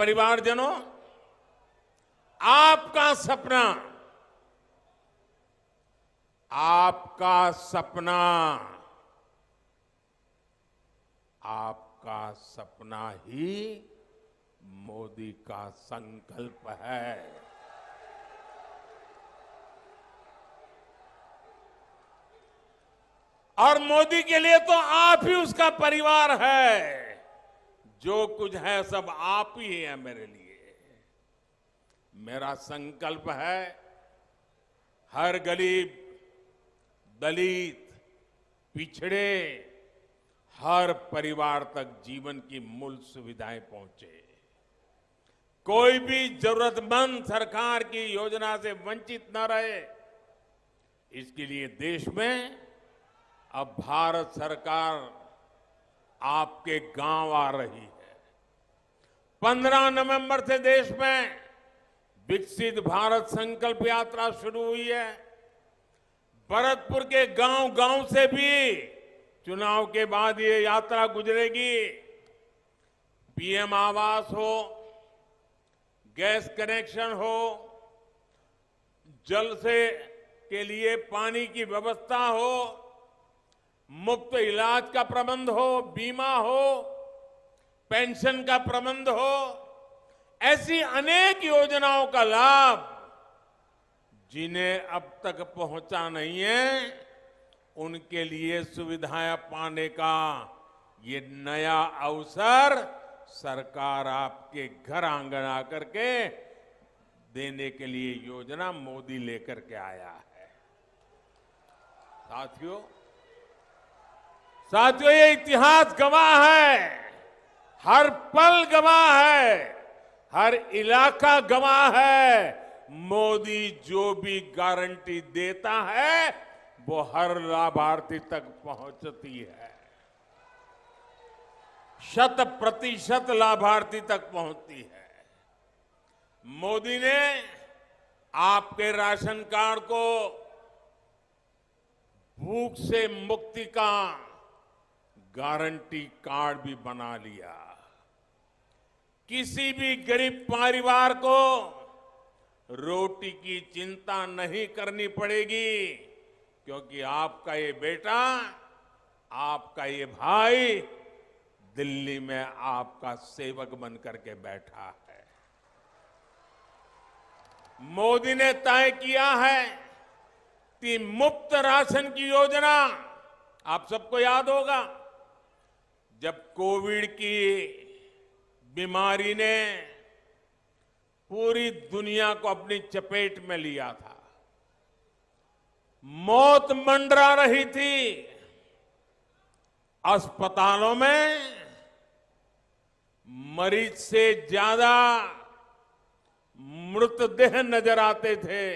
परिवारजनों, आपका सपना, आपका सपना, आपका सपना ही मोदी का संकल्प है। और मोदी के लिए तो आप ही उसका परिवार है। जो कुछ है सब आप ही है मेरे लिए। मेरा संकल्प है हर गरीब, दलित, पिछड़े, हर परिवार तक जीवन की मूल सुविधाएं पहुंचे। कोई भी जरूरतमंद सरकार की योजना से वंचित न रहे। इसके लिए देश में अब भारत सरकार आपके गांव आ रही है। 15 नवंबर से देश में विकसित भारत संकल्प यात्रा शुरू हुई है। भरतपुर के गांव-गांव से भी चुनाव के बाद ये यात्रा गुजरेगी। पीएम आवास हो, गैस कनेक्शन हो, जल से के लिए पानी की व्यवस्था हो, मुफ्त इलाज का प्रबंध हो, बीमा हो, पेंशन का प्रबंध हो, ऐसी अनेक योजनाओं का लाभ जिन्हें अब तक पहुंचा नहीं है, उनके लिए सुविधाएं पाने का ये नया अवसर सरकार आपके घर आंगन आकर के देने के लिए योजना मोदी लेकर के आया है। साथियों, ये इतिहास गवाह है, हर पल गवाह है, हर इलाका गवाह है। मोदी जो भी गारंटी देता है वो हर लाभार्थी तक पहुंचती है, 100% लाभार्थी तक पहुंचती है। मोदी ने आपके राशन कार्ड को भूख से मुक्ति का गारंटी कार्ड भी बना लिया। किसी भी गरीब परिवार को रोटी की चिंता नहीं करनी पड़ेगी, क्योंकि आपका ये बेटा, आपका ये भाई दिल्ली में आपका सेवक बन करके बैठा है। मोदी ने तय किया है कि मुफ्त राशन की योजना, आप सबको याद होगा जब कोविड की बीमारी ने पूरी दुनिया को अपनी चपेट में लिया था, मौत मंडरा रही थी, अस्पतालों में मरीज से ज्यादा मृतदेह नजर आते थे।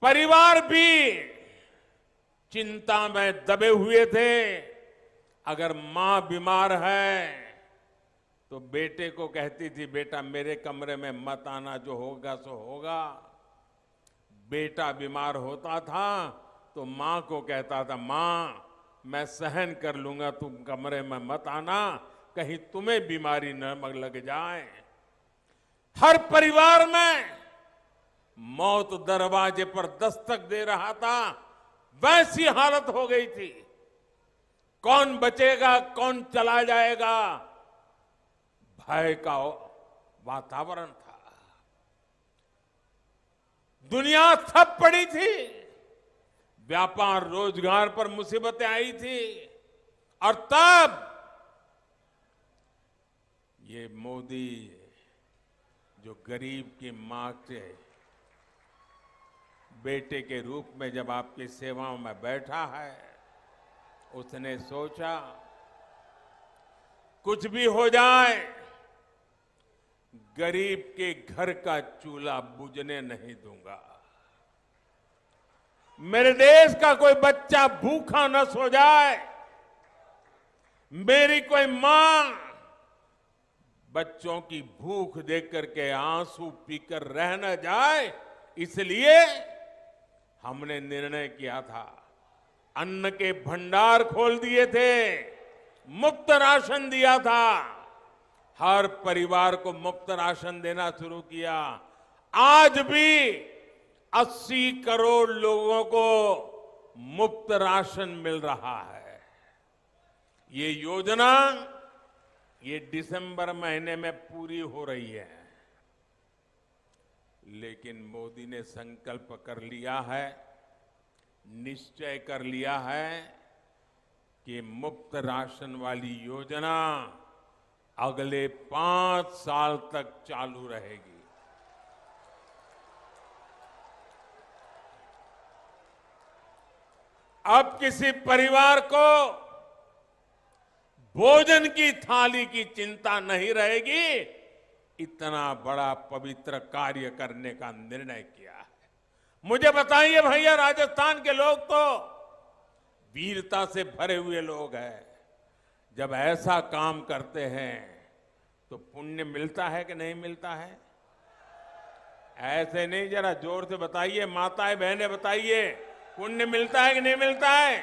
परिवार भी चिंता में दबे हुए थे। अगर मां बीमार है तो बेटे को कहती थी, बेटा मेरे कमरे में मत आना, जो होगा सो होगा। बेटा बीमार होता था तो मां को कहता था, मां मैं सहन कर लूंगा, तुम कमरे में मत आना, कहीं तुम्हें बीमारी न लग जाए। हर परिवार में मौत दरवाजे पर दस्तक दे रहा था, वैसी हालत हो गई थी। कौन बचेगा, कौन चला जाएगा, भय का वातावरण था। दुनिया थप पड़ी थी, व्यापार रोजगार पर मुसीबतें आई थी, और तब ये मोदी जो गरीब की मां के बेटे के रूप में जब आपकी सेवाओं में बैठा है, उसने सोचा कुछ भी हो जाए, गरीब के घर का चूल्हा बुझने नहीं दूंगा। मेरे देश का कोई बच्चा भूखा न सो जाए, मेरी कोई मां बच्चों की भूख देख करके आंसू पीकर रह न जाए, इसलिए हमने निर्णय किया था, अन्न के भंडार खोल दिए थे, मुफ्त राशन दिया था, हर परिवार को मुफ्त राशन देना शुरू किया। आज भी 80 करोड़ लोगों को मुफ्त राशन मिल रहा है। ये योजना ये दिसंबर महीने में पूरी हो रही है। लेकिन मोदी ने संकल्प कर लिया है, निश्चय कर लिया है कि मुफ्त राशन वाली योजना अगले 5 साल तक चालू रहेगी। अब किसी परिवार को भोजन की थाली की चिंता नहीं रहेगी। इतना बड़ा पवित्र कार्य करने का निर्णय किया है। मुझे बताइए भैया, राजस्थान के लोग तो वीरता से भरे हुए लोग हैं। जब ऐसा काम करते हैं तो पुण्य मिलता है कि नहीं मिलता है? ऐसे नहीं, जरा जोर से बताइए, माताएं बहनें बताइए, पुण्य मिलता है कि नहीं मिलता है?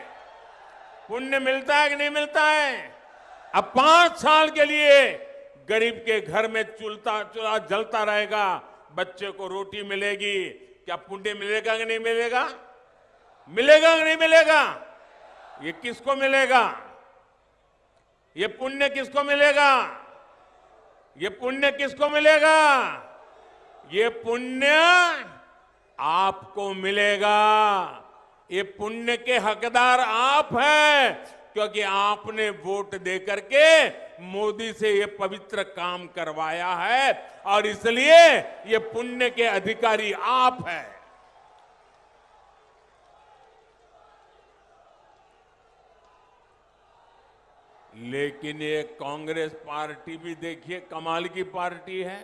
पुण्य मिलता है कि नहीं मिलता है? अब 5 साल के लिए गरीब के घर में चूल्हा जलता रहेगा, बच्चे को रोटी मिलेगी, क्या पुण्य मिलेगा कि नहीं मिलेगा? मिलेगा कि नहीं मिलेगा? ये किसको मिलेगा? ये पुण्य किसको मिलेगा? ये पुण्य किसको मिलेगा? ये पुण्य आपको मिलेगा। ये पुण्य के हकदार आप हैं, क्योंकि आपने वोट देकर के मोदी से ये पवित्र काम करवाया है और इसलिए ये पुण्य के अधिकारी आप हैं। लेकिन ये कांग्रेस पार्टी भी देखिए कमाल की पार्टी है।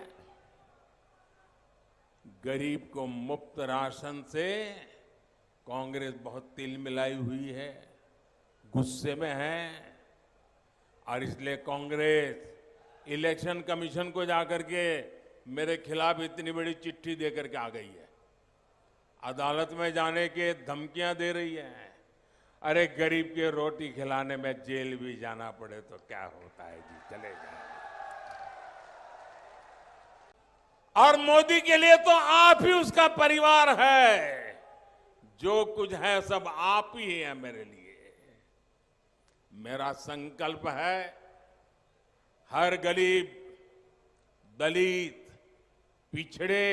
गरीब को मुफ्त राशन से कांग्रेस बहुत तिल मिलाई हुई है, गुस्से में है और इसलिए कांग्रेस इलेक्शन कमीशन को जाकर के मेरे खिलाफ इतनी बड़ी चिट्ठी देकर के आ गई है। अदालत में जाने के धमकियां दे रही है। अरे गरीब के रोटी खिलाने में जेल भी जाना पड़े तो क्या होता है जी, चले जाए। और मोदी के लिए तो आप ही उसका परिवार है। जो कुछ है सब आप ही है मेरे लिए। मेरा संकल्प है हर गरीब, दलित, पिछड़े,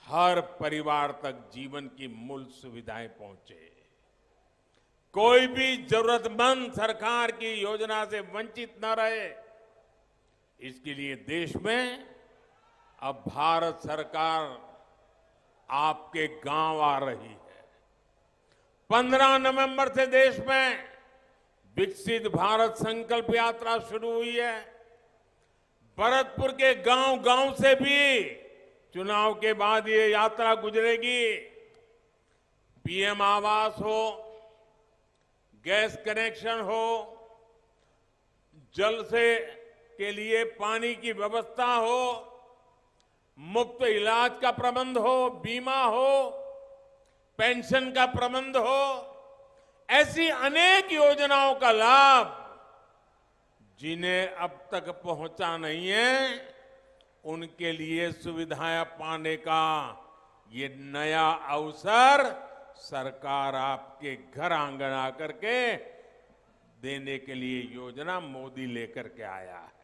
हर परिवार तक जीवन की मूल सुविधाएं पहुंचे। कोई भी जरूरतमंद सरकार की योजना से वंचित न रहे। इसके लिए देश में अब भारत सरकार आपके गांव आ रही है। 15 नवंबर से देश में विकसित भारत संकल्प यात्रा शुरू हुई है। भरतपुर के गांव-गांव से भी चुनाव के बाद ये यात्रा गुजरेगी। पीएम आवास हो, गैस कनेक्शन हो, जल से के लिए पानी की व्यवस्था हो, मुफ्त इलाज का प्रबंध हो, बीमा हो, पेंशन का प्रबंध हो, ऐसी अनेक योजनाओं का लाभ जिन्हें अब तक पहुंचा नहीं है, उनके लिए सुविधाएं पाने का ये नया अवसर सरकार आपके घर आंगन आकर के देने के लिए योजना मोदी लेकर के आया है।